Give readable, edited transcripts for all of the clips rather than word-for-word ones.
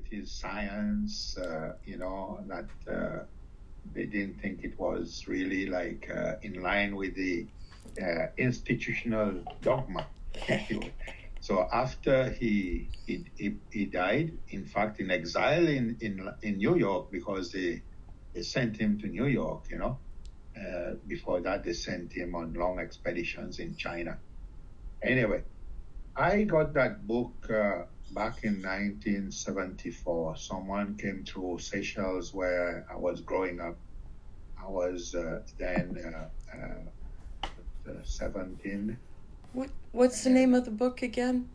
with his science, that they didn't think it was really like in line with the institutional dogma. So after he died, in fact, in exile in New York, because they sent him to New York, before that, they sent him on long expeditions in China. Anyway, I got that book back in 1974. Someone came through Seychelles where I was growing up. I was then 17. What's the name of the book again?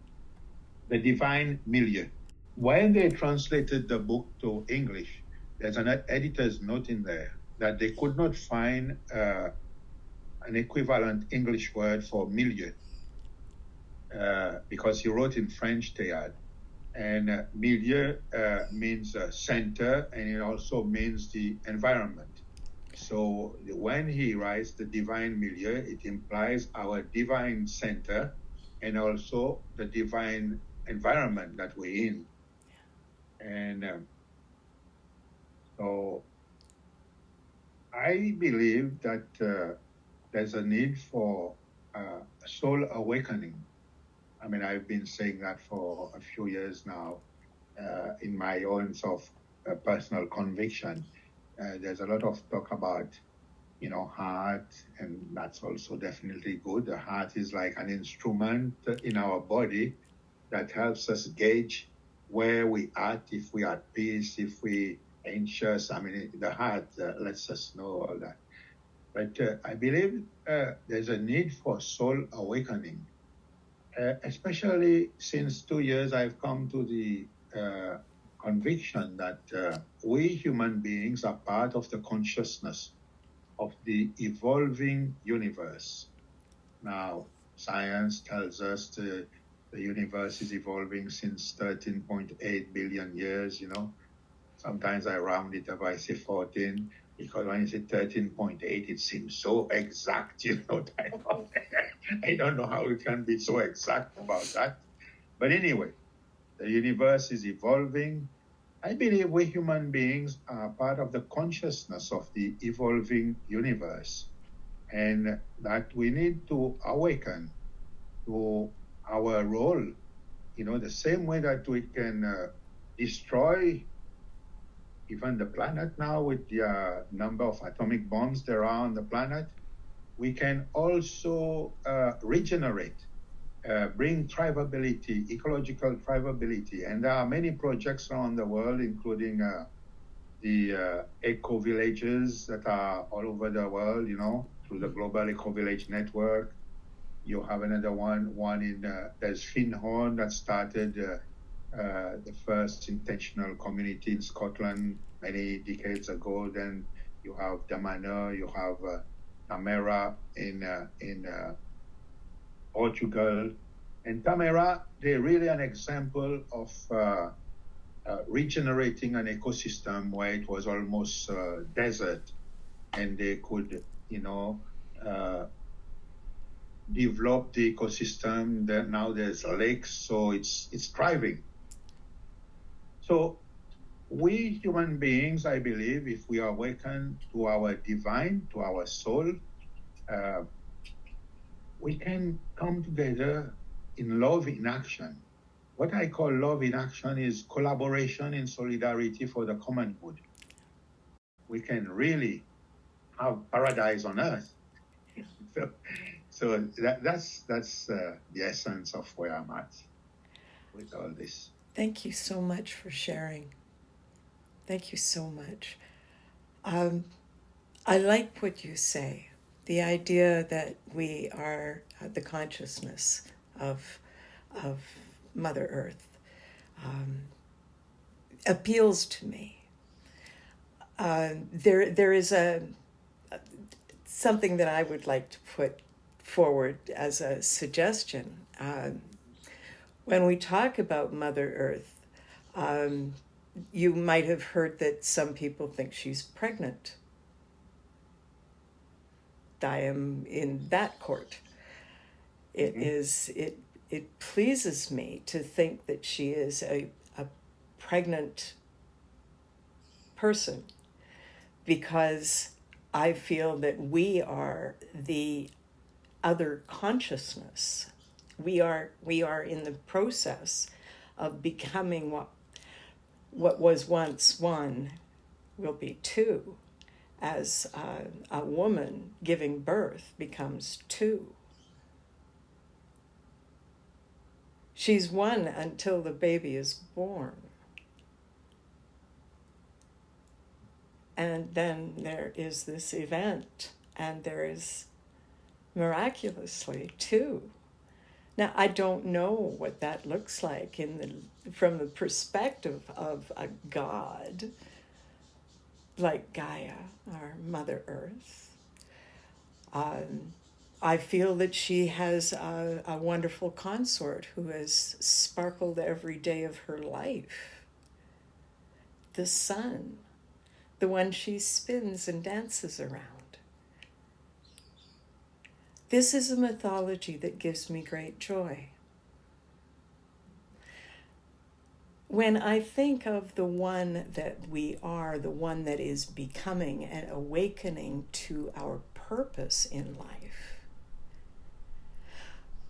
The Divine Milieu. When they translated the book to English, there's an editor's note in there that they could not find an equivalent English word for milieu, because he wrote in French théâtre. And milieu means center, and it also means the environment. So when he writes the divine milieu, it implies our divine center and also the divine environment that we're in. And so I believe that there's a need for soul awakening. I mean, I've been saying that for a few years now in my own sort of personal conviction. There's a lot of talk about, heart, and that's also definitely good. The heart is like an instrument in our body that helps us gauge where we are, if we are at peace, if we anxious. I mean, the heart lets us know all that. But I believe there's a need for soul awakening, especially since 2 years I've come to the conviction that we human beings are part of the consciousness of the evolving universe. Now, science tells us the universe is evolving since 13.8 billion years, Sometimes I round it up, I say 14, because when you say 13.8, it seems so exact, I don't know how it can be so exact about that. But anyway, the universe is evolving. I believe we human beings are part of the consciousness of the evolving universe, and that we need to awaken to our role, the same way that we can destroy even the planet now with the number of atomic bombs there are on the planet. We can also regenerate, bring thrivability, ecological thrivability. And there are many projects around the world, including the eco-villages that are all over the world, through the Global Eco-Village Network. You have another one in, there's Finhorn that started the first intentional community in Scotland many decades ago. Then you have Damana, you have Tamera in Portugal. And Tamera, they're really an example of regenerating an ecosystem where it was almost desert, and they could, develop the ecosystem. Then now there's lakes, so it's thriving. So we human beings, I believe, if we awaken to our divine, to our soul, we can come together in love in action. What I call love in action is collaboration and solidarity for the common good. We can really have paradise on earth. So that's the essence of where I'm at with all this. Thank you so much for sharing. Thank you so much. I like what you say, the idea that we are the consciousness of Mother Earth appeals to me. There is something that I would like to put forward as a suggestion. When we talk about Mother Earth, you might have heard that some people think she's pregnant. I am in that court. It pleases me to think that she is a pregnant person, because I feel that we are the other consciousness. We are in the process of becoming what was once one will be two, as a woman giving birth becomes two. She's one until the baby is born. And then there is this event, and there is miraculously two. Now, I don't know what that looks like from the perspective of a god like Gaia, our Mother Earth. I feel that she has a wonderful consort who has sparkled every day of her life. The sun, the one she spins and dances around. This is a mythology that gives me great joy. When I think of the one that we are, the one that is becoming and awakening to our purpose in life,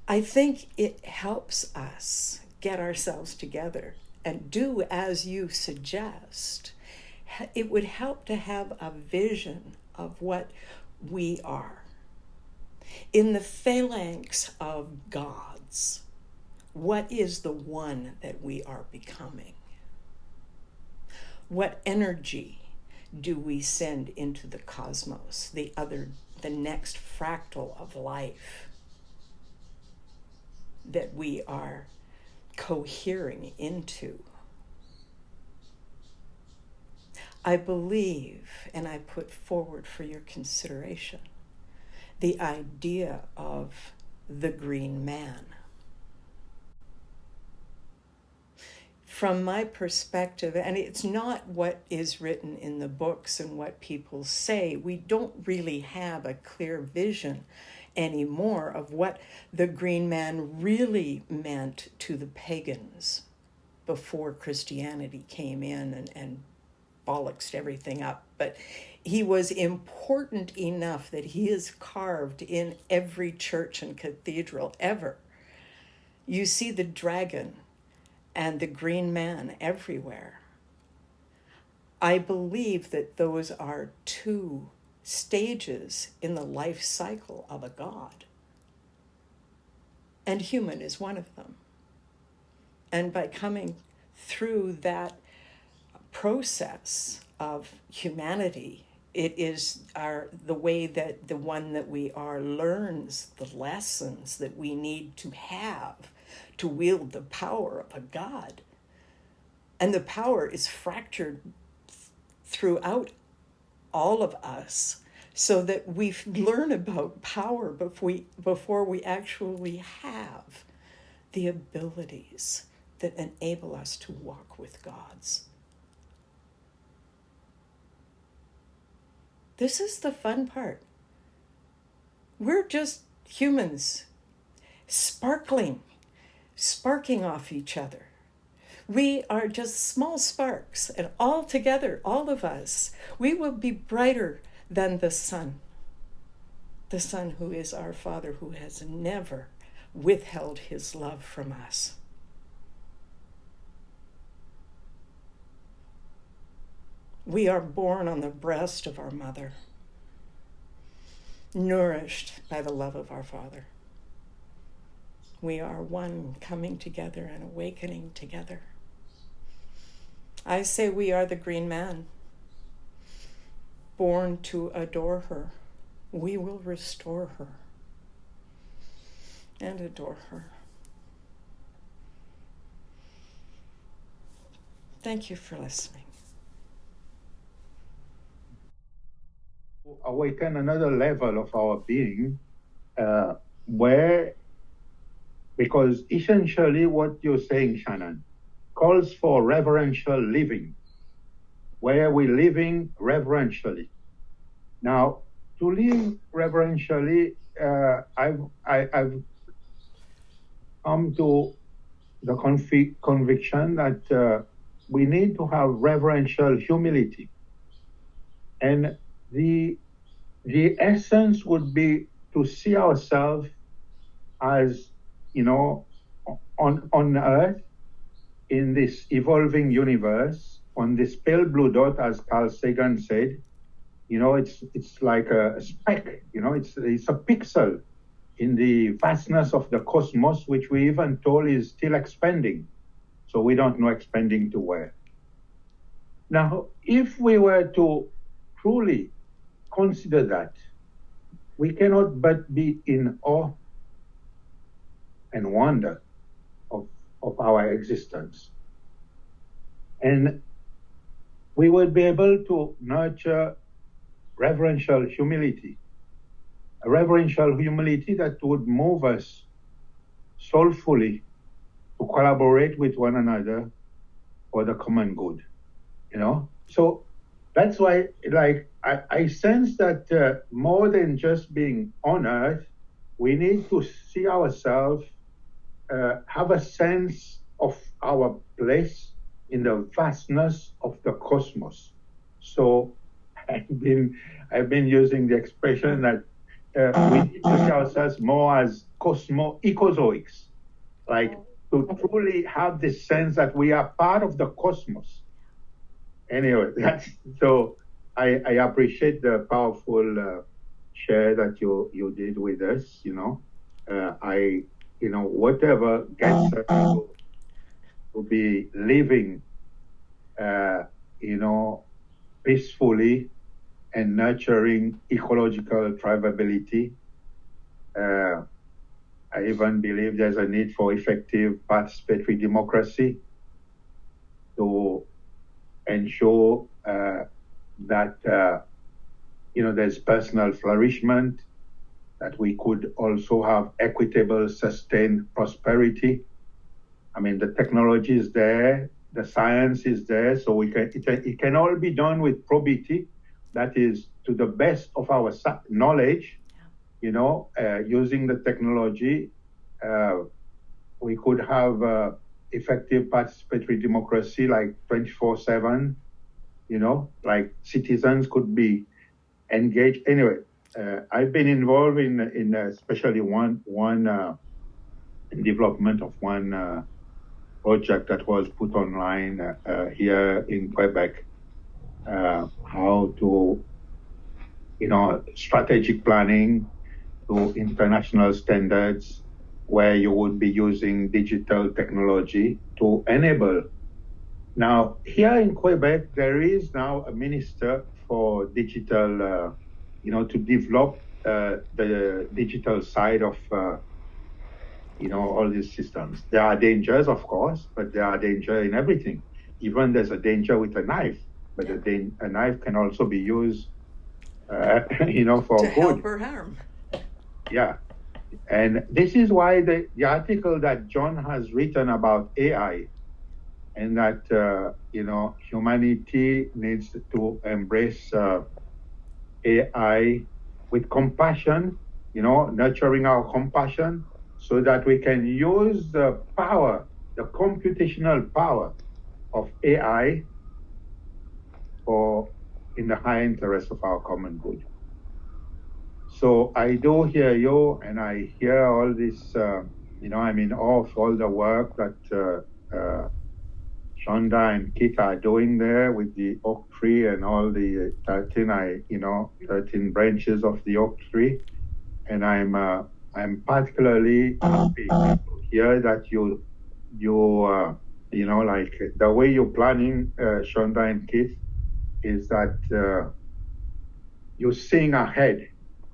I think it helps us get ourselves together and do as you suggest. It would help to have a vision of what we are. In the phalanx of gods, what is the one that we are becoming? What energy do we send into the cosmos, the next fractal of life that we are cohering into? I believe, and I put forward for your consideration, the idea of the green man. From my perspective, and it's not what is written in the books and what people say, we don't really have a clear vision anymore of what the green man really meant to the pagans before Christianity came in and bollocksed everything up. But he was important enough that he is carved in every church and cathedral ever. You see the dragon and the green man everywhere. I believe that those are two stages in the life cycle of a god. And human is one of them. And by coming through that process of humanity, it is the way that the one that we are learns the lessons that we need to have to wield the power of a god. And the power is fractured throughout all of us, so that we learn about power before we actually have the abilities that enable us to walk with gods. This is the fun part. We're just humans sparking off each other. We are just small sparks, and all together, all of us, we will be brighter than the sun who is our Father, who has never withheld his love from us. We are born on the breast of our mother, nourished by the love of our Father. We are one, coming together and awakening together. I say we are the green man, born to adore her. We will restore her and adore her. Thank you for listening. Awaken another level of our being, because essentially what you're saying, Shannon, calls for reverential living, where we're living reverentially. Now, to live reverentially, I've come to the conviction that we need to have reverential humility. And the essence would be to see ourselves as, on earth, in this evolving universe, on this pale blue dot, as Carl Sagan said, it's like a speck, it's a pixel in the vastness of the cosmos, which we even told is still expanding. So we don't know expanding to where. Now, if we were to truly consider that, we cannot but be in awe and wonder of our existence. And we would be able to nurture reverential humility, a reverential humility that would move us soulfully to collaborate with one another for the common good, So that's why, I sense that more than just being on earth, we need to see ourselves, have a sense of our place in the vastness of the cosmos. So I've been using the expression that we need to see ourselves more as cosmo-ecozoics, to truly have this sense that we are part of the cosmos. Anyway, so I appreciate the powerful share that you did with us. Whatever gets us to be living, peacefully and nurturing ecological thrivability. I even believe there's a need for effective participatory democracy to ensure that there's personal flourishment, that we could also have equitable, sustained prosperity. I mean, the technology is there, the science is there, so it can all be done with probity. That is, to the best of our knowledge, using the technology, we could have effective participatory democracy, like 24/7, like citizens could be engaged. Anyway, I've been involved in especially one development of one project that was put online here in Quebec, how to, strategic planning to international standards, where you would be using digital technology to enable. Now, here in Quebec, there is now a minister for digital, to develop the digital side of, all these systems. There are dangers, of course, but there are danger in everything. Even there's a danger with a knife, but a knife can also be used, for to good. help or harm. Yeah. And this is why the article that John has written about AI, and that, humanity needs to embrace AI with compassion, nurturing our compassion, so that we can use the power, the computational power of AI in the high interest of our common good. So I do hear you, and I hear all this, I'm in awe of all the work that Shonda and Keith are doing there with the oak tree and all the 13 branches of the oak tree. And I'm particularly happy to hear that you like the way you're planning, Shonda and Keith, is that you're seeing ahead.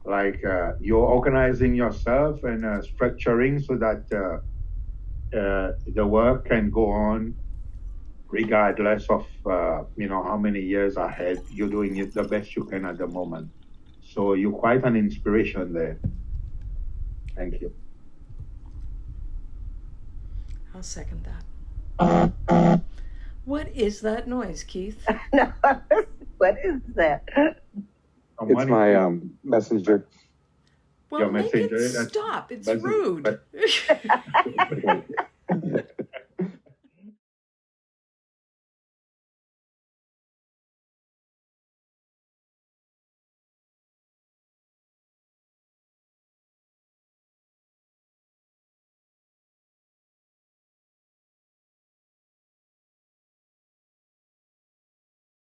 Like you're organizing yourself and structuring so that the work can go on regardless of how many years ahead. You're doing it the best you can at the moment. So you're quite an inspiration there. Thank you. I'll second that. What is that noise, Keith? What is that? It's my messenger. Well, make it stop. It's rude.